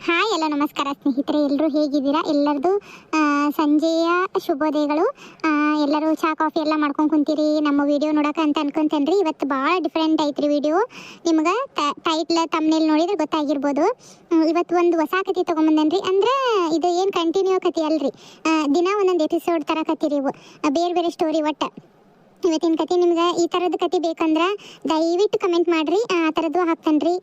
Hi ಎಲ್ಲ ನಮಸ್ಕಾರ ಸ್ನೇಹಿತರೆ, ಎಲ್ಲರೂ ಹೇಗಿದ್ದೀರಾ? ಎಲ್ಲರದು ಸಂಜೆಯ ಶುಭೋದಯಗಳು. ಎಲ್ಲರೂ ಚಹಾ ಕಾಫಿ ಎಲ್ಲ ಮಾಡ್ಕೊಂಡು ಕುಂತೀರಿ ನಮ್ಮ ವಿಡಿಯೋ ನೋಡೋಕೆ ಅಂತ ಅನ್ಕೊಂತೇನ್ರಿ. ಇವತ್ತು ಭಾಳ ಡಿಫ್ರೆಂಟ್ ಐತ್ರಿ ವಿಡಿಯೋ. ನಿಮ್ಗೆ ಟೈಟ್ಲ್ ತಮ್ನೇಲ್ ನೋಡಿದ್ರೆ ಗೊತ್ತಾಗಿರ್ಬೋದು. ಇವತ್ತು ಒಂದು ಹೊಸ ಕತೆ ತೊಗೊಂಬಂದೇನ್ರಿ. ಅಂದ್ರೆ ಇದು ಏನು ಕಂಟಿನ್ಯೂ ಕತೆ ಅಲ್ರಿ, ದಿನ ಒಂದೊಂದು ಎಪಿಸೋಡ್ ಥರ ಕತೆ ಇವು, ಬೇರೆ ಬೇರೆ ಸ್ಟೋರಿ. ಒಟ್ಟು ಇವತ್ತಿನ ಕತೆ ನಿಮ್ಗೆ ಈ ಥರದ ಕತೆ ಬೇಕಂದ್ರೆ ದಯವಿಟ್ಟು ಕಮೆಂಟ್ ಮಾಡಿರಿ, ಆ ಥರದ್ದು ಹಾಕ್ತೇನೆ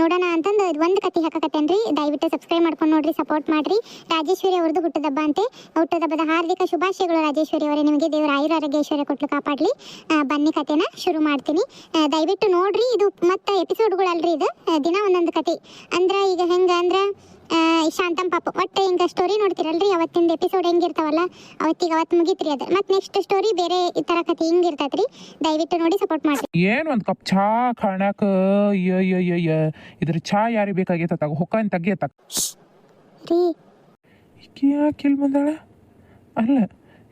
ನೋಡೋಣ ಅಂತಂದು ಒಂದು ಕತೆ ಹಾಕಕತ್ತೇನ್ರಿ. ದಯವಿಟ್ಟು ಸಬ್ಸ್ಕ್ರೈಬ್ ಮಾಡ್ಕೊಂಡು ನೋಡ್ರಿ, ಸಪೋರ್ಟ್ ಮಾಡಿರಿ. ರಾಜೇಶ್ವರಿ ಅವ್ರದ್ದು ಹುಟ್ಟದಬ್ಬ ಅಂತೆ. ಹುಟ್ಟದಬ್ಬದ ಹಾರ್ದಿಕ ಶುಭಾಶಯಗಳು ರಾಜೇಶ್ವರಿ ಅವರೇ. ನಿಮಗೆ ದೇವರ ಆಯುರಾರೋಗ್ಯ ಐಶ್ವರ್ಯ ಕೊಟ್ಟು ಕಾಪಾಡಲಿ. ಬನ್ನಿ ಕತೆನ ಶುರು ಮಾಡ್ತೀನಿ, ದಯವಿಟ್ಟು ನೋಡ್ರಿ. ಇದು ಮತ್ತೆ ಎಪಿಸೋಡ್ಗಳಲ್ರಿ, ಇದು ದಿನ ಒಂದೊಂದು ಕತೆ. ಅಂದ್ರೆ ಈಗ ಹೆಂಗೆ ಅಂದ್ರೆ ಶಾಂತಂ ಪಾಪ ಒಟ್ಟು ಹಿಂಗೆ ಸ್ಟೋರಿ ನೋಡ್ತಿರಲ್ರಿ, ಅವತ್ತಿಂದ ಎಪಿಸೋಡ್ ಹೆಂಗಿರ್ತಾವಲ್ಲ ಅವತ್ತಿಗೆ ಅವತ್ತು ಮುಗಿತ್ರಿ ಅದು. ಮತ್ತೆ ನೆಕ್ಸ್ಟ್ ಸ್ಟೋರಿ ಬೇರೆ ಈ ಥರ ಕತೆ ಹಿಂಗಿರ್ತೈತ್ರಿ. ದಯವಿಟ್ಟು ನೋಡಿ ಸಪೋರ್ಟ್ ಮಾಡಿ. ಏನು ಒಂದು ಕಪ್ ಚಹಾ ಕಾಣಕ ಇದ್ರ ಚಹಾ ಯಾರಿಗೆ ಬೇಕಾಗೈತ ತಗ ಹೊಕ್ಕ ತೆಗಿಯತ್ತ ರೀ. ಈಕಿ ಯಾಕೆ ಇಲ್ಲಿ ಬಂದಾಳ? ಅಲ್ಲ,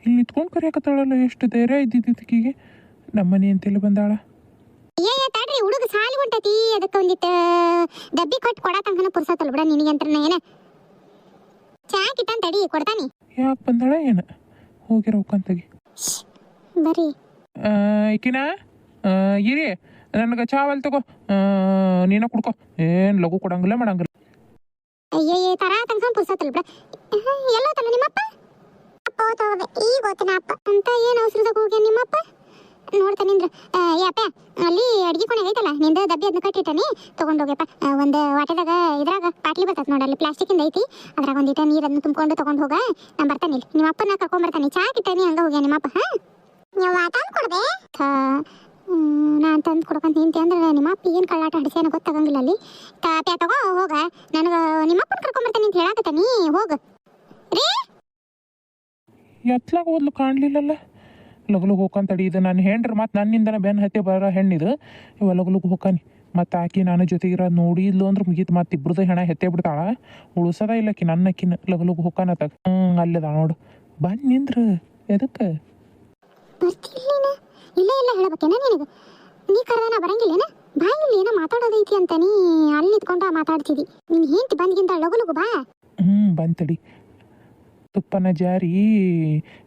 ಇಲ್ಲಿ ನಿಂತ್ಕೊಂಡು ಕರಿಯಾಕತ್ತಾಳಲ್ಲ, ಎಷ್ಟು ಧೈರ್ಯ ಇದ್ದಿದ್ದಕ್ಕಿಗೆ. ನಮ್ಮನೆ ಅಂತೆಲ್ಲ ಬಂದಾಳ. ತಾಡ್ರಿ, ಹುಡುಗ ಸಾಲಿ ಹೊಂಟೈತಿ, ಅದಕ್ಕೆ ಒಂದಿಟ್ಟು ಡಬ್ಬಿ ಕೊಟ್ಟು ಕೊಡತಂಕನ ಪುರ್ಸತ್ತಲ್ಲ ಬಿಡ ನಿನಗಂತ್ರ. ಏನ ಚಾ ಕಿಟ್ಟನ್ ತಡಿ ಕೊಡ್ತಾನಿ. ಯಾಕೆ ಬಂದಾಳ ಏನ? ಹೋಗಿರ ಹೊಕ್ಕಂತಗಿ ಬರ್ರಿ. ಈಕಿನ ಇರಿ, ನನಗೆ ಚಹಾ ಅಲ್ಲಿ ತಗೋ, ನೀನ ಕುಡ್ಕೊ. ಏನು ಲಘು ಕೊಡಂಗಿಲ್ಲ ಮಾಡಂಗಿಲ್ಲ. ಅಯ್ಯಯ್ಯ ತರ ತನಕ ಪುರ್ಸತ್ತಲ್ಲ ಬಿಡ. ಎಲ್ಲೋ ತಲ್ಲ ನಿಮ್ಮಪ್ಪ? ಅಪ್ಪ ಹೋಗ್ತದೆ ಈಗ ಹೋಗ್ತಾನ ಅಪ್ಪ ಅಂತ. ಏನು ಅವಸರದಾಗ ಹೋಗ್ಯ ನಿಮ್ಮಪ್ಪ? ನೋಡ್ತಾನಿಂದ್ರ ಯಪ್ಪ ಅಲ್ಲಿ ಅಡ್ಗೆ ಕೊನೆಗೆ ಐತಲ್ಲ ನಿಂದ ಡಬ್ಬಿ ಅದನ್ನ ಕಟ್ಟಿಟ್ಟನಿ, ತೊಗೊಂಡೋಗ್ಯಪ್ಪ. ಒಂದು ವಾಟೆದಾಗ ಇದ್ರಾಗ ಪಾಟ್ಲಿ ಬರ್ತದೆ ನೋಡಲ್ಲಿ, ಪ್ಲಾಸ್ಟಿಕಿಂದ ಐತಿ, ಅದ್ರಾಗ ಒಂದಿಟ ನೀರನ್ನು ತುಂಬ್ಕೊಂಡು ತೊಗೊಂಡು ಹೋಗ. ನಾನು ಬರ್ತಾನೆ ಇಲ್ಲಿ, ನಿಮ್ಮ ಅಪ್ಪನ ಕರ್ಕೊಂಬರ್ತಾನೆ. ಚಾ ಕಿಟ್ಟನಿ ಹಂಗ ಹೋಗ್ಯ ನಿಮ್ಮಪ್ಪ. ನೀವು ತಂದು ಕೊಡ್ದೆ? ನಾನು ತಂದು ಕೊಡ್ಕಂತ ನಿಂತೆ ಅಂದ್ರೆ ನಿಮ್ಮ ಅಪ್ಪ ಏನು ಕಳ್ಳಾಟ ಹಡಿಸ್ಯಾನ ಗೊತ್ತಾಗಂಗಿಲ್ಲ ಅಲ್ಲಿ. ಪ್ಯಾ ತಗೋ ಹೋಗ, ನನಗೆ ನಿಮ್ಮಪ್ಪನ ಕರ್ಕೊಂಬರ್ತಾನೆ ಅಂತ ಹೇಳಾಕತ್ತಾನಿ, ಹೋಗ ರೀ. ಎತ್ಲಾಗ ಓದ್ಲು ಕಾಣಲಿಲ್ಲಲ್ಲ. ಲಗಲುಗ್ ಹೋಗಂತಡಿ. ಇದು ನನ್ನ ಹೆಂಡ್ರು ಮತ್ತು ನನ್ನಿಂದನ ಬೆನ್ನ ಹತ್ತಿ ಬರೋ ಹೆಣ್ಣಿದು. ಇವ ಲಗಲುಗ್ ಹೋಗಾನಿ. ಮತ್ತು ಆಕಿ ನಾನು ಜೊತೆಗಿರೋದು ನೋಡಿದ್ಲು ಅಂದ್ರೆ ಮುಗೀತು. ಮತ್ತು ಇಬ್ರದ್ದು ಹೆಣ ಹೆತ್ತೇ ಬಿಡ್ತಾಳ, ಉಳಿಸೋದ ಇಲ್ಲಕಿ ನನ್ನಕ್ಕಿನ. ಲಗಲುಗ್ ಹೋಗಾನತ್ತಾಗ ಅಲ್ಲದ ನೋಡು. ಬಂದು ನಿಂದ್ರು ಎದಕ್ಕೆ ಬರ್ತಿಲ್ಲ? ಇಲ್ಲ ಇಲ್ಲ ಹೇಳಬೇಕೇನ ನಿನಗೆ? ನೀ ಕರೆದ ಬರಂಗಿಲ್ಲೇನ? ಬಾಯಿಲ್ಲಿ ಏನೋ ಮಾತಾಡೋದೈತಿ ಅಂತ ನೀ ಅಲ್ಲಿ ನಿಂತ್ಕೊಂಡು ಮಾತಾಡ್ತಿದ್ದಿ. ನಿನ್ ಹೆಂಡತಿ ಬಂದ್ಗಿಂತ ಲಗು ಬಾ. ಬಂತಡಿ. ತುಪ್ಪನ ಜಾರಿ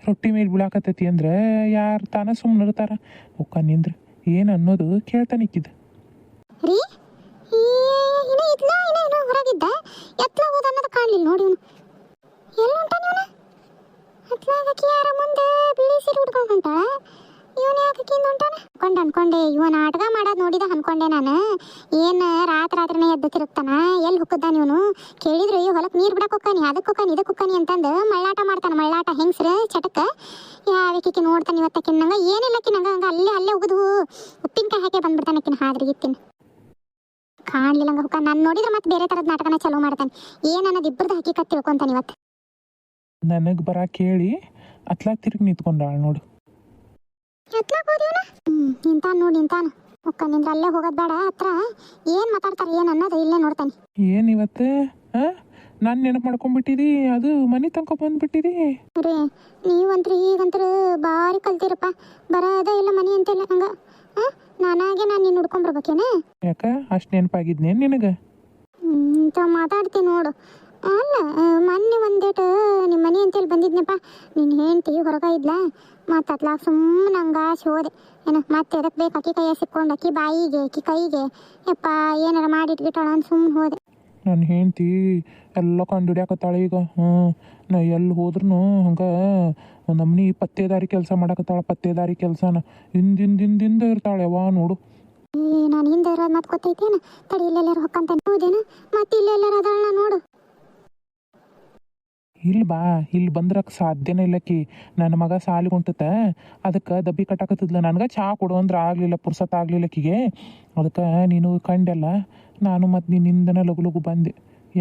ರೊಟ್ಟಿ ಮೇಲೆ ಬೀಳಾಕತ್ತೈತಿ ಅಂದ್ರೆ ಯಾರು ತಾನ ಸುಮ್ಮನೆ ಇರ್ತಾರ? ಒಕ್ಕ ನಿಂದ್ರ ಏನು ಅನ್ನೋದು ಕೇಳ್ತಾನಿಕ್ಕಿದ ರೀ. ಏನೋ ಹೊರಗಿದ್ದ ಎತ್ಲ ಹೋದ ಅನ್ನೋದು ಕಾಣಲಿಲ್ಲ ನೋಡಿ. ಇವನು ಎಲ್ಲ ಹೊಂಟಾನ? ಇವನು ಎತ್ಲಾಗಕ್ಕೆ ಯಾರ ಮುಂದೆ ಬಿಳಿ ಸೀರೆ ಉಟ್ಕೊಂಡು ಹೊಂಟಾಳ. ಇವನು ಯಾಕೆ ಹೊಂಟಾನ ಅನ್ಕೊಂಡೆ. ಇವನ್ ಆಟಗ ಮಾಡೋದು ನೋಡಿದ ಅನ್ಕೊಂಡೆ ನಾನು. ಏನು ರಾತ್ರಿನೇ ಎದ್ದು ತಿರುಗ್ತಾನ, ಎಲ್ಲಿ ಹುಕ್ಕದ್ದಾನ ಇವನು? ಕೇಳಿದ್ರೆ ಈ ಹೊಲಕ್ಕೆ ನೀರು ಬಿಡಕ್ಕೆ ಹೋಗ್ತಾನಿ, ಅದಕ್ಕೆ ಹೋಗ್ತಾನಿ, ಇದಕ್ಕೆ ಹೋಗ್ತಾನಿ ಅಂತಂದು ಮಳ್ಳಾಟ ಮಾಡ್ತಾನೆ. ಮಳ್ಳಾಟ ಹೆಂಗ್ಸ್ರ ಚಟಕ್ಕೆ ಯಾವಕ್ಕಿಕ್ಕಿ ನೋಡ್ತಾನೆ. ಇವತ್ತಕ್ಕಿನ ನಂಗೆ ಏನಿಲ್ಲಕ್ಕಿ ನಂಗೆ ಹಂಗೆ ಅಲ್ಲೇ ಉಗಿದು ಉಪ್ಪಿನಕಾಯಿ ಹಾಕಿ ಬಂದ್ಬಿಡ್ತಾನಕ್ಕಿನ ಹಾದ್ರಿಗಿತ್ತಿನ ಕಾಣಲಿಲ್ಲ. ಹಂಗೆ ಹುಕ್ಕ ನಾನು ನೋಡಿದ್ರೆ ಮತ್ತೆ ಬೇರೆ ಥರದ ನಾಟಕನ ಚಲೋ ಮಾಡ್ತಾನೆ. ಏನು ಅನ್ನೋದು ಇಬ್ಬರದ್ದು ಹಕ್ಕಿಕತ್ ತಿಳ್ಕೊಂತಾನೆ ಇವತ್ತು. ನನಗೆ ಬರ ಕೇಳಿ ಅತ್ಲಾಗ ತಿರುಗಿ ನಿಂತ್ಕೊಂಡಾಳ ನೋಡು. ನಿಂತಾನ ನೋಡಿ, ನಿಂತಾನ. ಒಕ್ಕ ನಿಂದ್ರ ಅಲ್ಲೇ ಹೋಗೋದು ಬೇಡ. ಹತ್ರ ಏನು ಮಾತಾಡ್ತಾರೆ ಏನು ಅನ್ನೋದು ಇಲ್ಲೇ ನೋಡ್ತಾನೆ. ಏನು ಇವತ್ತು ನಾನು ನೆನಪು ಮಾಡ್ಕೊಂಡ್ಬಿಟ್ಟಿದಿ, ಅದು ಮನೆ ತನಕ ಬಂದ್ಬಿಟ್ಟಿದಿ ರೀ. ನೀವಂತ್ರಿ ಈಗಂತ್ರ ಭಾರಿ ಕಲ್ತಿರಪ್ಪ. ಬರೋದೇ ಇಲ್ಲ ಮನೆ ಅಂತೆಲ್ಲ. ಹಂಗ ನಾನಾಗೆ ನಾನು ನೀನು ಹುಡ್ಕೊಂಬರ್ಬೇಕೇನ? ಯಾಕ ಅಷ್ಟು ನೆನಪಾಗಿದ್ನೇನು ನಿನಗೆ? ಇಂಥ ಮಾತಾಡ್ತೀನಿ ನೋಡು. ಅಲ್ಲ, ಮೊನ್ನೆ ಒಂದೇಟು ನಿಮ್ಮ ಮನೆ ಅಂತೇಳಿ ಬಂದಿದ್ನಪ್ಪ. ನಿನ್ನ ಹೆಂಡತಿ ಹೊರಗ ಇದ್ಲ, ಮತ್ತು ಅತ್ಲಾಗ ಸುಮ್ಮನೆ ನಂಗೆ ಆಸೆ ಹೋದೆ. ಏನು ಮತ್ತೆ ಎದಕ್ಕೆ ಬೇಕು ಅಕ್ಕಿ ಕೈಯ ಸಿಕ್ಕೊಂಡು ಅಕ್ಕಿ ಬಾಯಿಗೆ ಅಕ್ಕಿ ಕೈಗೆ ಯಪ್ಪ ಏನಾರ ಮಾಡಿಟ್ಬಿಟ್ಟಾಳ ಅಂತ ಸುಮ್ಮನೆ ಹೋದೆ. ನನ್ನ ಹೆಂಡ್ತಿ ಎಲ್ಲ ಕಂಡು ಹಿಡಿಯಾಕತ್ತಾಳೆ ಈಗ. ನಾ ಎಲ್ಲಿ ಹೋದ್ರೂ ಹಂಗೆ ನಮ್ಮನಿ ಪತ್ತೇದಾರಿ ಕೆಲಸ ಮಾಡಕತ್ತಾಳ. ಪತ್ತೇದಾರಿ ಕೆಲಸನ ಹಿಂದಿಂದ ಇರ್ತಾಳೆ ಯಾವ ನೋಡು. ನಾನು ಹಿಂದೆ ಇರೋದು ಮತ್ತೆ ಗೊತ್ತೈತೇನ? ತಡಿ ಇಲ್ಲೆಲ್ಲಾರು ಹೊಕ್ಕಂತ ಹೋದೇನು? ಮತ್ತೆ ಇಲ್ಲೆಲ್ಲಾರ ಅದಾಳ ನೋಡು. ಇಲ್ಲಿ ಬಾ, ಇಲ್ಲಿ ಬಂದ್ರಕ್ಕೆ ಸಾಧ್ಯನೇ ಇಲ್ಲಕ್ಕಿ. ನನ್ನ ಮಗ ಸಾಲಿಗೆ ಹೊಂಟತ್ತ, ಅದಕ್ಕೆ ದಬ್ಬಿ ಕಟ್ಟಾಕತ್ತಿದ್ಲ. ನನಗೆ ಚಹಾ ಕೊಡು ಅಂದ್ರೆ ಆಗಲಿಲ್ಲ, ಪುರ್ಸತ್ ಆಗಲಿಲ್ಲಕ್ಕಿಗೆ. ಅದಕ್ಕೆ ನೀನು ಕಂಡೆಲ್ಲ, ನಾನು ಮತ್ತು ನಿನ್ನಿಂದನೇ ಲಗು ಬಂದೆ.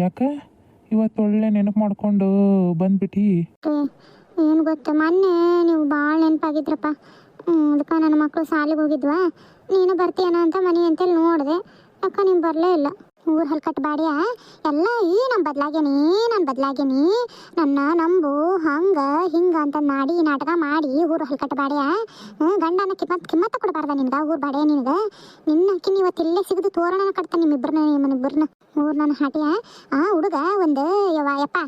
ಯಾಕೆ ಇವತ್ತು ಒಳ್ಳೆ ನೆನಪು ಮಾಡ್ಕೊಂಡು ಬಂದ್ಬಿಟ್ಟು. ಏನು ಗೊತ್ತ, ಮೊನ್ನೆ ನೀವು ಭಾಳ ನೆನಪಾಗಿದ್ರಪ್ಪ. ಅದಕ್ಕೆ ನನ್ನ ಮಕ್ಕಳು ಸಾಲಿಗೆ ಹೋಗಿದ್ವಾ, ನೀನು ಬರ್ತೀಯನ ಅಂತ ಮನೆ ಅಂತೇಳಿ ನೋಡಿದೆ. ಅಕ್ಕ ನೀವು ಬರಲೇ ಇಲ್ಲ. ಊರ್ ಹಲ್ಕಟ್ ಬಾಡ್ಯ ಎಲ್ಲ ನಾನು ಬದ್ಲಾಗೇನಿ ನನ್ನ ನಂಬು ಹಂಗ ಹಿಂಗ ಅಂತ ಮಾಡಿ ನಾಟಕ ಮಾಡಿ ಊರ್ ಹಲ್ಕಟ್ ಬಾಡ್ಯ ಗಂಡನ ಕಿಮ್ಮತ್ತ ಕೊಡಬಾರ್ದ ನಿನ್ಗ ಊರ್ ಬಾಡ್ಯ ನಿನ್ನ ಅಕ್ಕಿನ ಇವತ್ತು ಇಲ್ಲೇ ಸಿಗದು ತೋರಣನ ಕಟ್ತಾನೆ ನಿಮ್ಮಿಬ್ಬರನ್ನ ಊರ್ ನನ್ನ ಹಾಟಿಯ ಹುಡುಗ ಒಂದು ಯಪ್ಪ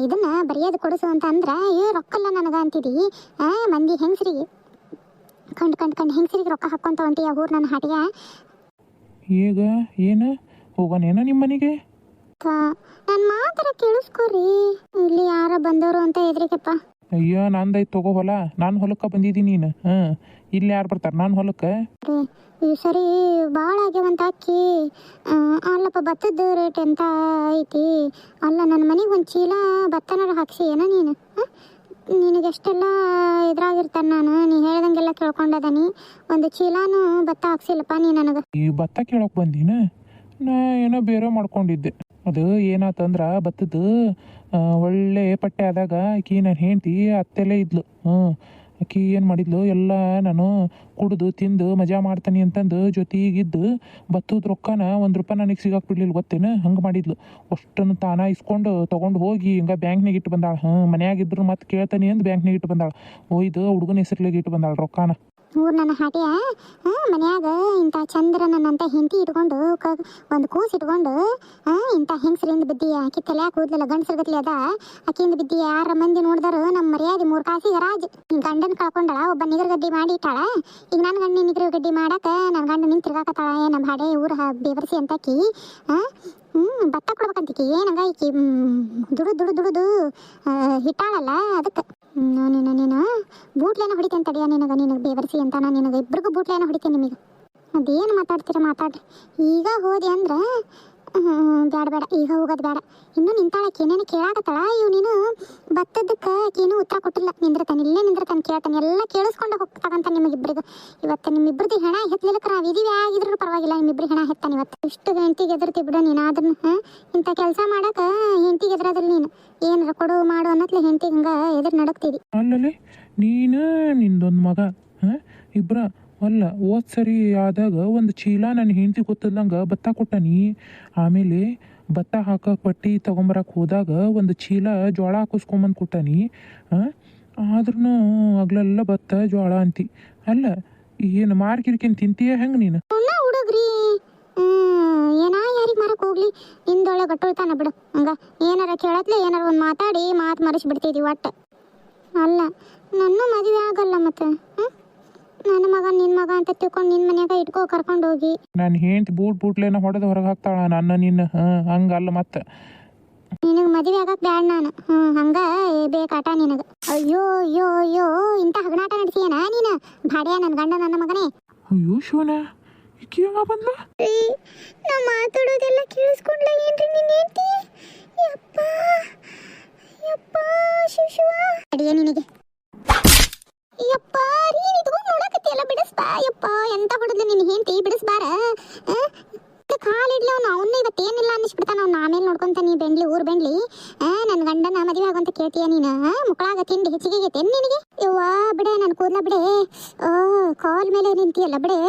ಇದನ್ನ ಬರೆಯೋದು ಕೊಡಿಸು ಅಂತ ಅಂದ್ರ ರೊಕ್ಕಲ್ಲ ನನಗ ಅಂತಿದಿ ಮಂದಿ ಹೆಂಗಸ್ರಿಗೆ ಕಂಡು ಹೆಂಗಸ್ರಿಗೆ ರೊಕ್ಕ ಹಾಕೊಂತ ಹೊಂಟಿಯ ಊರ್ ನನ್ನ ಹಾಟಿಯ ಈಗ ಏನು ಹೋಗೋನೇನ ನಿಮ್ಮ ಮನೆಗೆ? ನನ್ನ ಮಾತ್ರ ಕೇಳಿಸ್ಕೊರಿ, ಇಲ್ಲಿ ಯಾರ ಬಂದವರು ಅಂತ ಎದ್ರಿಕಪ್ಪ. ಅಯ್ಯೋ ನಂದೈತೆ ತಗೋ ಹೊಲ, ನಾನು ಹೊಲಕ್ಕೆ ಬಂದಿದ್ದೀನಿ ನೀನು. ಇಲ್ಲಿ ಯಾರು ಬರ್ತಾರೆ ನಾನು ಹೊಲಕ್ಕೆ? ಈ ಸರಿ ಭಾಳ ಆಗ್ಯಾವಂತ ಅಕ್ಕಿ. ಅಲ್ಲಪ್ಪ ಭತ್ತದ ರೇಟ್ ಎಂತ ಐತಿ? ಅಲ್ಲ ನನ್ನ ಮನೆಗೆ ಒಂದು ಚೀಲ ಭತ್ತನಾರ ಹಾಕ್ಸಿ ಏನ ನೀನು? ನಿನಗೆಷ್ಟೆಲ್ಲ ಇದ್ರಾಗಿರ್ತಾನೆ ನಾನು, ನೀ ಹೇಳ್ದಂಗೆಲ್ಲ ಕೇಳ್ಕೊಂಡದನಿ. ಒಂದು ಚೀಲಾನು ಭತ್ತ ಹಾಕ್ಸಿಲ್ಲಪ್ಪ ನೀ ನನಗೆ. ಈ ಭತ್ತ ಕೇಳೋಕೆ ಬಂದಿನ? ನಾ ಏನೋ ಬೇರೆ ಮಾಡ್ಕೊಂಡಿದ್ದೆ. ಅದು ಏನಾತಂದ್ರೆ ಭತ್ತದ ಒಳ್ಳೆ ಪಟ್ಟೆ ಆದಾಗ ಆಕಿ ನನ್ನ ಹೆಂಡತಿ ಅತ್ತೆಲ್ಲೇ ಇದ್ಲು. ಆಕಿ ಏನು ಮಾಡಿದ್ಲು, ಎಲ್ಲ ನಾನು ಕುಡಿದು ತಿಂದು ಮಜಾ ಮಾಡ್ತಾನೆ ಅಂತಂದು ಜೊತೆಗಿದ್ದು ಭತ್ತದ ರೊಕ್ಕನ ₹1 ನನಗೆ ಸಿಗಾಕ್ ಬಿಡ್ಲಿಲ್ಲ ಗೊತ್ತೇನು? ಹಂಗೆ ಮಾಡಿದ್ಲು. ಅಷ್ಟನ್ನು ತಾನ ಇಸ್ಕೊಂಡು ತೊಗೊಂಡು ಹೋಗಿ ಹಿಂಗೆ ಬ್ಯಾಂಕ್ನಾಗ ಇಟ್ಟು ಬಂದಾಳ. ಮನ್ಯಾಗಿದ್ರು ಮತ್ತೆ ಕೇಳ್ತಾನೆ ಅಂತ ಬ್ಯಾಂಕ್ನಾಗ ಇಟ್ಟು ಬಂದಾಳ. ಒಯ್ದು ಹುಡುಗನ ಹೆಸರ್ಲಿಗೆ ಇಟ್ಟು ಬಂದಾಳ ರೊಕ್ಕನ. ಊರು ನನ್ನ ಹಾಟಿಯ ಮನ್ಯಾಗ ಇಂಥ ಚಂದ್ರನಂತ ಹೆಂಡತಿ ಇಟ್ಕೊಂಡು ಒಂದು ಕೂಸು ಇಟ್ಕೊಂಡು ಇಂಥ ಹೆಂಗಸರಿಂದ ಬಿದ್ದಿ. ಆಕಿ ತಲೆ ಕೂದಲಿಲ್ಲ ಗಂಡಸರ್ಗತ್ಲಿ ಅದ. ಆಕಿಯಿಂದ ಬಿದ್ದಿ ಯಾರ ಮಂದಿ ನೋಡಿದಾರು ನಮ್ಮ ಮರ್ಯಾದೆ 3 ಕಾಸಿಗೆ ರಾಜ್. ಗಂಡನ ಕಳ್ಕೊಂಡಳ, ಒಬ್ಬ ನಿಗರ್ ಗಡ್ಡಿ ಮಾಡಿ ಇಟ್ಟಾಳ. ಈಗ ನನ್ನ ಗಂಡ ನಿಗರ್ ಗಡ್ಡಿ ಮಾಡಾಕ ನನ್ನ ಗಂಡ ನಿಂತು ತಿರ್ಗಾಕತ್ತಾಳ. ನಮ್ಮ ಹಾಡೆ ಊರ ಬೇವರ್ಸಿ ಅಂತಕಿ ಭತ್ತ ಕೊಡ್ಬೇಕಂತಿಕಿ. ಏನಂಗ ಈಕಿ ದುಡುದು ಹಿಟ್ಟಾಳಲ್ಲ, ಅದಕ್ಕೆ ನೀನು ಬೂಟ್ಲೇನ ಹೊಡಿತೇನೆ ತಡಿಯ ನಿನಗೆ ಬೇವರ್ಸಿ ಅಂತ. ನಾನು ನಿನಗೆ ಇಬ್ರಿಗೂ ಬೂಟ್ಲೇನ ಹೊಡಿತೇನೆ ನಿಮಗೆ. ಅದೇನು ಮಾತಾಡ್ರಿ. ಈಗ ಹೋದೆ ಅಂದ್ರೆ ಬೇಡ, ಈಗ ಹೋಗೋದು ಬೇಡ. ಇನ್ನೂ ನಿಂತಾಳಕ್ಕೆ ಏನೇನು ಕೇಳಾಕತ್ತಾಳ. ನೀನು ಭತ್ತದಕ್ಕೆ ಆಕೇನು ಉತ್ತರ ಕೊಟ್ಟಿಲ್ಲ. ಇಲ್ಲೇ ನಿಂದಿರ್ತಾನೆ ಕೇಳ್ತಾನೆ, ಎಲ್ಲ ಕೇಳಿಸ್ಕೊಂಡು ಹೋಗ್ತಾಗಂತ ನಿಮಗಿಬ್ಬರಿಗೂ. ಇವತ್ತು ನಿಮ್ಮಿಬ್ರದ್ದು ಹೆಣ ಹೆತ್ತಲಿಕ್ಕೆ ನಾವು ಇದೀವಿ ಆಗಿದ್ರು ಪರವಾಗಿಲ್ಲ, ನಿಮ್ಮಿಬ್ರಿಗೆ ಹೆಣ ಹೆತ್ತಾನೆ ಇವತ್ತು. ಇಷ್ಟು ಹೆಂಡತಿಗೆ ಎದುರ್ತಿ ಬಿಡು ನೀನು. ಅದನ್ನ ಇಂಥ ಕೆಲಸ ಮಾಡಕ್ಕೆ ಹೆಂಡತಿಗೆ ಎದುರಾದಲ್ಲಿ ನೀನು ಏನಾರ ಕೊಡು ಮಾಡು ಅನ್ನತ್ಲೆ ಹೆಂಡತಿಗೆ ಹಂಗೆ ಎದುರು ನಡಕ್ತಿದಿ. ಅಲ್ಲಲ್ಲಿ ನೀನು ನಿಂದೊಂದು ಮಗ ಇಬ್ಬರ ಅಲ್ಲ. ಸರಿ ಆದಾಗ ಒಂದು ಚೀಲ ನನ್ನ ಹೆಂಡತಿ ಗೊತ್ತಿಲ್ಲಂಗೆ ಭತ್ತ ಕೊಟ್ಟನಿ. ಆಮೇಲೆ ಭತ್ತ ಹಾಕೋ ಪಟ್ಟಿ ತೊಗೊಂಬರಕ್ಕೆ ಹೋದಾಗ ಒಂದು ಚೀಲ ಜೋಳ ಹಾಕಿಸ್ಕೊಂಬಂದು ಕೊಟ್ಟನಿ. ಆದ್ರೂ ಆಗ್ಲೆಲ್ಲ ಭತ್ತ ಜೋಳ ಅಂತಿ. ಅಲ್ಲ ಏನು ಮಾರ್ಕಿರ್ಕಿನ್ ತಿಂತೀಯ ಹೆಂಗೆ ನೀನು? ಹುಡುಗ್ರಿ ಯಾರಿಗೆ ಮಾರಕ್ಕೆ ಹೋಗ್ಲಿ, ನಿಂದೊಳಗೆ ಗಟ್ಟುಳ್ತಾನ ಬಿಡು. ಹಂಗ ಏನಾರ ಕೇಳತ್ಲೆ ಏನಾರ ಒಂದು ಮಾತು ಮರೆಸಿಬಿಡ್ತಿದ್ವಿ ಒಟ್ಟು. ಅಲ್ಲ ನನ್ನ ಮದುವೆ ಆಗಲ್ಲ ಮತ್ತೆ ನನ್ನ ಮಗ ನಿನ್ನ ಮಗ ಅಂತ ತಿಳ್ಕೊಂಡು ನಿನ್ನ ಮನ್ಯಾಗ ಇಟ್ಕೋ ಕರ್ಕೊಂಡು ಹೋಗಿ. ನಾನು ಹೆಂಡ್ತಿ ಬೂಟ್ಲೇನ ಹೊಡೆದು ಹೊರಗೆ ಹಾಕ್ತಾಳ ನಿನ್ನ. ಹಂಗಲ್ಲ ಮತ್ತೆ ನಿನಗೆ ಮದುವೆ ಆಗಕ್ಕೆ ಬ್ಯಾಡ ನಾನು. ಹಂಗ ಬೇಕಾಟ ನಿನಗೆ. ಅಯ್ಯೋ ಇಂಥ ಹಗನಾಟ ನಡೆಸಿಯನ ನೀನು ಭಾಡ್ಯ ನನ್ನ ಗಂಡ ನನ್ನ ಮಗನೇ. ಅಯ್ಯೋ ಶಿವನ ಈಕಿ ಯಾವಾಗ ಬಂದ್ಲ? ನಾ ಮಾತಾಡೋದೆಲ್ಲ ಕೇಳಿಸ್ಕೊಂಡ್ಲ ಏನ್ರಿ ನಿನ್ನ ಹೆಂಡತಿ? ಯಪ್ಪ ಶಿವ ಅಡಿಯ ನಿನಗೆ. ಯಪ್ಪ ನೀನು ಇದ್ಕೊಂಡು ನೋಡಕತ್ತಿಯಲ್ಲ, ಬಿಡಿಸ್ಬಾ. ಯಪ್ಪ ಎಂತ ಹೊಡೆದ್ಲು ನಿನ್ನ ಹೆಂಡತಿ, ಬಿಡಿಸ್ಬಾರ. ಕಾಲಿಡ್ಲಿ ಅವ್ನು. ಅವನ್ನ ಇವತ್ತೇನಿಲ್ಲ ಅನ್ನಿಸ್ಬಿಡ್ತಾನ. ಅವ್ನು ಆಮೇಲೆ ನೋಡ್ಕೊಂತಾನೆ ಊರ್ ಬೆಂಡ್ಲಿ. ನನ್ನ ಗಂಡನ ಮದುವೆ ಆಗಂತ ಕೇಳ್ತೀಯ ನೀನು? ಮುಕ್ಕಳಾಗ ತಿಂಡಿ ಹೆಚ್ಚಿಗೆ ಆಗೈತೆ ನಿನಗೆ? ಯವ್ವ ಬಿಡೆ, ನನ್ನ ಕೂದಲ ಬಿಡೆ. ಕಾಲ್ ಮೇಲೆ ನಿಂತಿಯಲ್ಲ ಬಿಡೆ.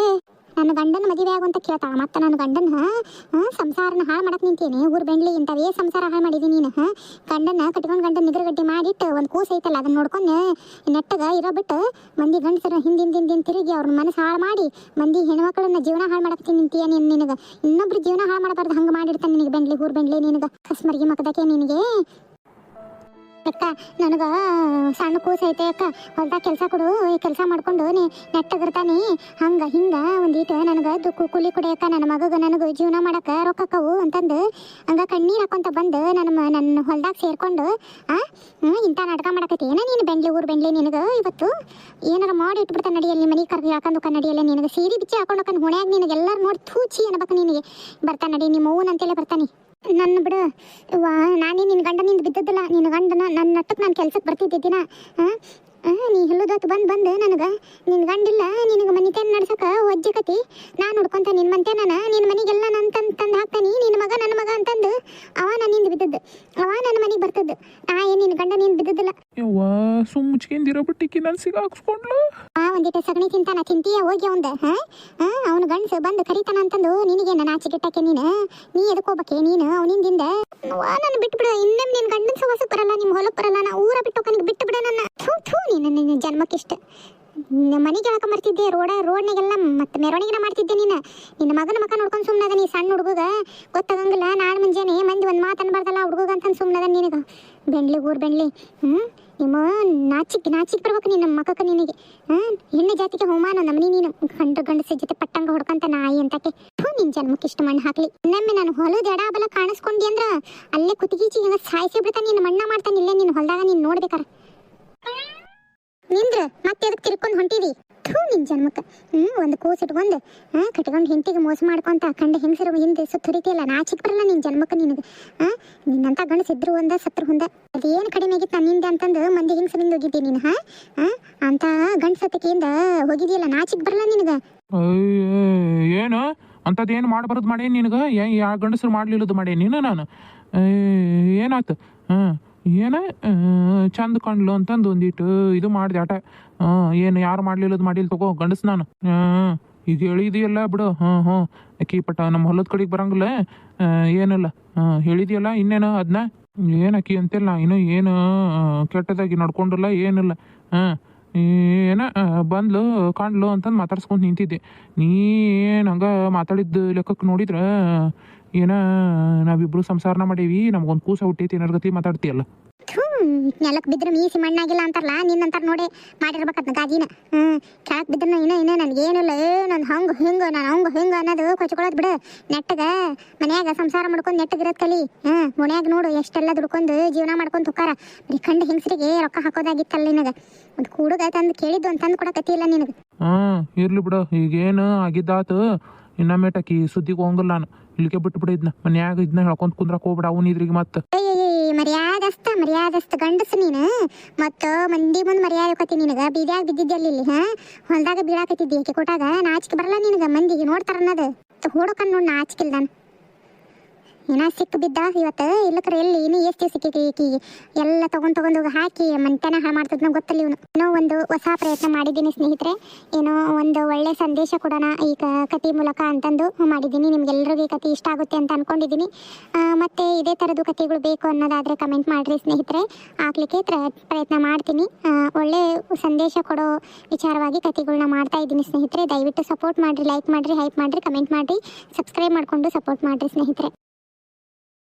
ನನ್ನ ಗಂಡನ ಮದುವೆ ಆಗುವಂತ ಕೇಳ್ತಾ ಮತ್ತೆ ನನ್ನ ಗಂಡನ ಸಂಸಾರನ ಹಾಳು ಮಾಡಕ್ ನಿಂತೀನಿ. ಊರ್ ಬೆಂಡ್ಲಿ ಇಂಥವೇ ಸಂಸಾರ ಹಾಳು ಮಾಡಿದೀನಿ ನೀನು. ಗಂಡನ ಕಟ್ಕೊಂಡು ಗಂಡನ ನಿಗರಗಡ್ಡಿ ಮಾಡಿಟ್ಟು ಒಂದು ಕೂಸು ಐತಲ್ಲ ಅದನ್ನ ನೋಡ್ಕೊಂಡು ನೆಟ್ಟಗ ಇರೋ ಬಿಟ್ಟು ಮಂದಿ ಗಂಡಸರ ಹಿಂದಿನ ತಿರುಗಿ ಅವ್ರ ಮನಸ್ಸು ಹಾಳು ಮಾಡಿ ಮಂದಿ ಹೆಣ್ಮಕ್ಳನ್ನ ಜೀವನ ಹಾಳು ಮಾಡಕ್ಕೆ ನಿಂತೀಯ ನೀನು. ನಿನಗೆ ಇನ್ನೊಬ್ರು ಜೀವನ ಹಾಳು ಮಾಡಬಾರ್ದು ಹಂಗೆ ಮಾಡಿರ್ತಾನೆ ನಿನಗೆ ಬೆಂಡ್ಲಿ ಊರ್ ಬೆಂಡ್ಲಿ. ನಿನಗೆ ಕಸ್ಮರ್ಗಿ ಮಕ್ಕದಕ್ಕೆ ನಿನಗೆ. ಅಕ್ಕ ನನಗೆ ಸಣ್ಣ ಕೂಸು ಐತೆ ಅಕ್ಕ, ಹೊಲ್ದಾಗ ಕೆಲಸ ಕೊಡು, ಕೆಲಸ ಮಾಡ್ಕೊಂಡು ನೆಟ್ಟಗಿರ್ತಾನೆ. ಹಂಗೆ ಹಿಂಗೆ ಒಂದೀಟು ನನಗೆ ಕೂಲಿ ಕೊಡಿಯಕ್ಕ ನನ್ನ ಮಗಗೆ ನನಗೆ ಜೀವನ ಮಾಡಕ್ಕೆ ರೊಕ್ಕಕ್ಕವು ಅಂತಂದು ಹಂಗೆ ಕಣ್ಣೀರು ಹಾಕೊಂತ ಬಂದು ನನ್ನ ಹೊಲ್ದಾಗ ಸೇರ್ಕೊಂಡು ಇಂಥ ನಾಟಕ ಮಾಡಕತ್ತಿ ಏನ ನೀನು? ಊರ್ ಬೆಂಡ್ಲಿ ನಿನಗೆ ಇವತ್ತು ಏನಾರು ಮಾಡಿ ಇಟ್ಬಿಡ್ತಾನೆ ನಡಿಯಲ್ಲಿ. ಮನೆ ಕರ್ಗೆ ಹಾಕೊಂಡು ನಡಿಯಲ್ಲ ನಿನಗೆ. ಸೀರೆ ಬಿಚ್ಚಿ ಹಾಕೊಂಡೋಕಂದು ಹೊಣ್ಯಾಗ ನಿನಗೆ ಎಲ್ಲರೂ ನೋಡಿ ಥೂಚಿ ಅನ್ಬೇಕು ನಿನಗೆ. ಬರ್ತಾನೆ ನಡಿ, ನಿಮ್ಮ ಅವ್ವನ ಅಂತೇಳಿ ಬರ್ತಾನೆ. ನನ್ನ ಬಿಡು ನಾನೇ ನಿನ್ನ ಗಂಡನಿಂದ ಬಿದ್ದದಿಲ್ಲ. ನಿನ್ನ ಗಂಡನ ನನ್ನ ನಟ್ಟಕ್ಕೆ ನಾನು ಕೆಲ್ಸಕ್ಕೆ ಬರ್ತಿದ್ದಿನ. ನೀ ಹೇಳೋದತ್ತು ಬಂದು ನನಗೆ ನಿನ್ನ ಗಂಡಿಲ್ಲ, ನಿನಗೆ ಮನಿತೇನು ನಡ್ಸಕ್ಕೆ ಒಜ್ಜಿಕತಿ. ನಾನು ನೋಡ್ಕೊಂತ ನಿನ್ನ ಮಂತೆ ನಿನ್ನ ಮನೆಗೆಲ್ಲ ನಾನು ತಂದು ಹಾಕ್ತಾನೆ. ನಿನ್ನ ಮಗ ನನ್ನ ಮಗ ಅಂತಂದು ಅವ ನನ್ನಿಂದ ಬಿದ್ದದ್ದು, ಅವ ನನ್ನ ಮನೆಗೆ ಬರ್ತದ್ದು. ನಾ ಏನು ನಿನ್ನ ಗಂಡ ನಿಂದ ಬಿದ್ದದಿಲ್ಲ. ಯವ್ವ ಸುಮ್ಮಚ್ಕೆಂದಿರೋ ಬಿಟ್ಟಿಕ್ಕಿ ನಾನು ಸಿಗಾಕ್ಸ್ಕೊಂಡ್ಲು. ಒಂದಿಟ್ಟು ಸಗಣಿ ತಿಂತಾನ, ತಿಂತೀಯ ಹೋಗಿ ಅವಂದ? ಅವ್ನ ಗಂಡಸ ಬಂದು ಕರಿತಾನ ಅಂತಂದು ನಿನಗೇನ ನಾಚಿಗೆಟ್ಟಕ್ಕೆ? ನೀ ಎದಕ್ಕೆ ಹೋಗ್ಬೇಕೆ ನೀನು ಅವನಿಂದಿಂದ? ನಾನು ಬಿಟ್ಬಿಡು, ಇನ್ನೊಮ್ಮೆ ನಿನ್ನ ಗಂಡನ ಸವಾಸಕ್ಕೆ ಬರಲ್ಲ, ನಿಮ್ಮ ಹೊಲಕ್ಕೆ ಬರಲ್ಲ, ನಾ ಊರ ಬಿಟ್ಟು ಕನಿಗೆ ಬಿಟ್ಟು ಬಿಡ ನನ್ನ. ಥೂ ನಿನ್ನ ಜನ್ಮಕ್ಕಿಷ್ಟ. ಮನೆಗೆ ಹೇಳಕ ಬರ್ತಿದ್ದೆ, ರೋಡ್ನಾಗೆಲ್ಲ ಮತ್ತೆ ಮೆರವಣಿಗೆನ ಮಾಡ್ತಿದ್ದೆ ನೀನು. ನಿನ್ನ ಮಗನ ಮಕ್ಕ ನೋಡ್ಕೊಂಡು ಸುಮ್ಮನದ. ನೀ ಸಣ್ಣ ಹುಡುಗ ಗೊತ್ತಾಗಂಗಿಲ್ಲ. ನಾಳೆ ಮುಂಜಾನೆ ಮಂದಿ ಒಂದು ಮಾತು ಅನ್ಬಾರ್ದಲ್ಲ ಹುಡುಗ ಅಂತ ಸುಮ್ಮನದ ನಿನಗೆ. ಬೆಂಡ್ಲಿ ಊರು ಬೆಂಡ್ಲಿ. ನಿಮ್ಮ ನಾಚಿಕ್ ಬರ್ಬೇಕು ನಿನ್ನ ಮಕ್ಕಕ್ಕೆ ನಿನಗೆ. ಹೆಣ್ಣು ಜಾತಿಗೆ ಹೋಮಾನ ನಮ್ಮನಿ ನೀನು. ಗಂಡಸ ಜೊತೆ ಪಟ್ಟಂಗ ಹೊಡ್ಕಂತ ನಾಯಿ ಅಂತಕ್ಕೆ. ನಿನ್ನ ಜನ್ಮಕ್ಕೆ ಇಷ್ಟು ಮಣ್ಣು ಹಾಕ್ಲಿ. ಇನ್ನೊಮ್ಮೆ ನಾನು ಹೊಲದ ಎಡ ಬಲ ಕಾಣಿಸ್ಕೊಂಡಿ ಅಂದ್ರ ಅಲ್ಲೇ ಕುತ್ತಿಗೀಚಿ ಸಾಯಿಸಿ ಬಿಡ್ತಾನೆ. ನಿನ್ನ ಮಣ್ಣ ಮಾಡ್ತಾನೆ ಇಲ್ಲೇ ನಿನ್ನ ಹೊಲದಾಗ. ನೀನು ನೋಡ್ಬೇಕಾರ ನಿಂದ್ರ ಮತ್ತೆ ಅದಕ್ಕೆ ತಿರ್ಕೊಂಡು ಹೊಂಟಿದಿ. ನಿನ್ನ ಜನ್ಮಕ್ಕೆ ಒಂದು ಕೂಸಿಟ್ಕೊಂಡು ಕಟ್ಕೊಂಡು ಹೆಂಡತಿಗೆ ಮೋಸ ಮಾಡ್ಕೊಂತ ಕಂಡು ಹೆಂಗಸರು ಹಿಂದೆ ಸುತ್ತುರಿತಿಯಲ್ಲ, ನಾಚಿಕ್ ಬರಲ್ಲ ನಿನ್ನ ಜನ್ಮಕ್ಕೆ ನಿನಗೆ. ನಿನ್ನಂತ ಗಂಡಸಿದ್ರು ಒಂದ ಸತ್ರು ಒಂದ. ಅದೇನು ಕಡಿಮೆ ಆಗಿತ್ತು ನನ್ನಿಂದ ಅಂತಂದು ಮಂದಿ ಹಿಂಸರಿಂದ ಹೋಗಿದ್ದೆ ನೀನು. ಅಂತ ಗಂಡಸತಿಕೆಯಿಂದ ಹೋಗಿದೆಯಲ್ಲ, ನಾಚಿಕ್ ಬರಲ್ಲ ನಿನಗೆ. ಏನು ಅಂಥದ್ದೇನು ಮಾಡಬಾರ್ದು ಮಾಡೇ ನಿನಗೆ? ಯಾವ ಗಂಡಸರು ಮಾಡ್ಲಿಲ್ಲದು ಮಾಡೇ ನೀನು? ನಾನು ಏನಾಯ್ತು? ಏನ ಚಂದ ಕಂಡ್ಲು ಅಂತಂದು ಒಂದಿಟ್ಟು ಇದು ಮಾಡಿದೆ ಆಟ. ಏನು ಯಾರು ಮಾಡ್ಲಿಲ್ಲದು ಮಾಡಿಲ್ಲ ತಗೋ ಗಂಡಸ್ ನಾನು. ಈಗ ಹೇಳಿದೆಯಲ್ಲ ಬಿಡು. ಅಕ್ಕಿ ಪಟ್ಟ ನಮ್ಮ ಹೊಲದ ಕಡೆಗೆ ಬರಂಗಿಲ್ಲ ಏನಿಲ್ಲ. ಹೇಳಿದೆಯಲ್ಲ ಇನ್ನೇನು ಅದನ್ನ ಏನು ಅಕ್ಕಿ ಅಂತಿಲ್ಲ ಇನ್ನು ಏನು ಕೆಟ್ಟದಾಗಿ ನಡ್ಕೊಂಡಿಲ್ಲ ಏನಿಲ್ಲ. ಏನ ಬಂದ್ಲು ಕಾಣ್ಲು ಅಂತಂದು ಮಾತಾಡ್ಸ್ಕೊಂಡು ನಿಂತಿದ್ದೆ. ನೀ ಏನು ಹಂಗೆ ಮಾತಾಡಿದ್ದು ಲೆಕ್ಕಕ್ಕೆ ನೋಡಿದ್ರೆ ಏನ ನಾವಿಬ್ರು ಸಂಸಾರನ ಮಾಡೀವಿ, ನಮ್ಗೊಂದು ಕೂಸ ಹುಟ್ಟೈತಿ ನರ್ಗತಿ ಮಾತಾಡ್ತೀಯಲ್ಲ. ನೆಲಕ್ಕೆ ಬಿದ್ರೆ ಮೀಸಿ ಮಣ್ಣಾಗಿಲ್ಲ ಅಂತಾರಲ್ಲ, ನಿನ್ನಂತಾರ ನೋಡಿ ಮಾಡಿರ್ಬೇಕಂತ ಗಾಜಿನ. ಕೆಳಕ್ಕೆ ಬಿದ್ರೆ ಇನ್ನೂ ನನಗೇನಿಲ್ಲ, ನಾನು ಹಂಗೆ ಹಿಂಗೆ ನಾನು ಹಂಗೆ ಹಿಂಗೆ ಅನ್ನೋದು ಕೊಚ್ಕೊಳ್ಳೋದು ಬಿಡು. ನೆಟ್ಟಗ ಮನ್ಯಾಗ ಸಂಸಾರ ಮಾಡ್ಕೊಂಡು ನೆಟ್ಟಗಿರೋದು ಕಲಿ. ಮನ್ಯಾಗ ನೋಡು ಎಷ್ಟೆಲ್ಲ ದುಡ್ಕೊಂಡು ಜೀವನ ಮಾಡ್ಕೊಂಡು ತುಕ್ಕಾರ. ಬರೀ ಕಂಡು ಹೆಂಗಸರಿಗೆ ರೊಕ್ಕ ಹಾಕೋದಾಗಿತ್ತಲ್ಲ ನಿನಗೆ. ಒಂದು ಕೂಡುಗ ತಂದು ಕೇಳಿದ್ದು ಅಂತಂದು ಕೊಡಕತ್ತಿಲ್ಲ ನಿನಗೆ. ಇರ್ಲಿ ಬಿಡು, ಈಗೇನು ಆಗಿದ್ದಾತು. ಇನ್ನೊಮ್ಮೆ ಟಕಿ ಸುದ್ದಿಗೆ ಹೋಗಂಗಿಲ್ಲ ನಾನು. ಇಲ್ಲಿಗೆ ಬಿಟ್ಟು ಬಿಡಿದ್ನ ಮನ್ಯಾಗ ಇದನ್ನ ಹೇಳ್ಕೊಂತ ಕುಂದ್ರಕ್ ಹೋಗ್ಬಿಡ ಅವನು ಇದ್ರಿಗೆ ಮತ್ತೆ. ಮರ್ಯಾದಸ್ತ ಗಂಡಸ್ ನೀನು. ಮತ್ತ ಮಂದಿ ಮುಂದೆ ಮರ್ಯಾದೆ ಕೊತ್ತಿ ನಿನಗ. ಬೀದ್ಯಾಗ ಬಿದ್ದಿದ್ದಲ್ಲಿ ಇಲ್ಲಿ ಹೊಲ್ದಾಗ ಬೀಳಾಕತ್ತಿದ್ದಿ ಆಕೆ ಕೊಟ್ಟಾಗ ನಾಚಿಕೆ ಬರಲ್ಲ ನಿನಗ. ಮಂದಿಗೆ ನೋಡ್ತಾರ ಅನ್ನೋದು ಹುಡುಕನ್ ನೋಡಿ ನಾಚಿಕಿಲ್ ನಾನು. ಏನ ಸಿಕ್ಕು ಬಿದ್ದ ಇವತ್ತು ಇಲ್ಲಕ್ರೆ ಎಲ್ಲಿ ಇನ್ನೂ ಎಷ್ಟು ಸಿಕ್ಕಿ ಈಕಿಗೆ ಎಲ್ಲ ತಗೊಂಡು ಹಾಕಿ ಮಂಟನ ಹಾಳು ಮಾಡ್ತಿದ್ನ ಗೊತ್ತಲ್ಲ ಇವನು. ಏನೋ ಒಂದು ಹೊಸ ಪ್ರಯತ್ನ ಮಾಡಿದ್ದೀನಿ ಸ್ನೇಹಿತರೆ. ಏನೋ ಒಂದು ಒಳ್ಳೆ ಸಂದೇಶ ಕೊಡೋಣ ಈ ಕತೆ ಮೂಲಕ ಅಂತಂದು ಮಾಡಿದ್ದೀನಿ. ನಿಮ್ಗೆಲ್ಲರಿಗೂ ಈ ಕತೆ ಇಷ್ಟ ಆಗುತ್ತೆ ಅಂತ ಅನ್ಕೊಂಡಿದ್ದೀನಿ. ಮತ್ತೆ ಇದೇ ಥರದ್ದು ಕತೆಗಳು ಬೇಕು ಅನ್ನೋದಾದರೆ ಕಮೆಂಟ್ ಮಾಡಿರಿ ಸ್ನೇಹಿತರೆ. ಹಾಕ್ಲಿಕ್ಕೆ ಪ್ರಯತ್ನ ಮಾಡ್ತೀನಿ. ಒಳ್ಳೆ ಸಂದೇಶ ಕೊಡೋ ವಿಚಾರವಾಗಿ ಕತೆಗಳನ್ನ ಮಾಡ್ತಾ ಇದ್ದೀನಿ ಸ್ನೇಹಿತರೆ. ದಯವಿಟ್ಟು ಸಪೋರ್ಟ್ ಮಾಡಿರಿ, ಲೈಕ್ ಮಾಡಿರಿ, ಹೈಪ್ ಮಾಡಿರಿ, ಕಮೆಂಟ್ ಮಾಡಿರಿ, ಸಬ್ಸ್ಕ್ರೈಬ್ ಮಾಡಿಕೊಂಡು ಸಪೋರ್ಟ್ ಮಾಡಿರಿ ಸ್ನೇಹಿತರೆ.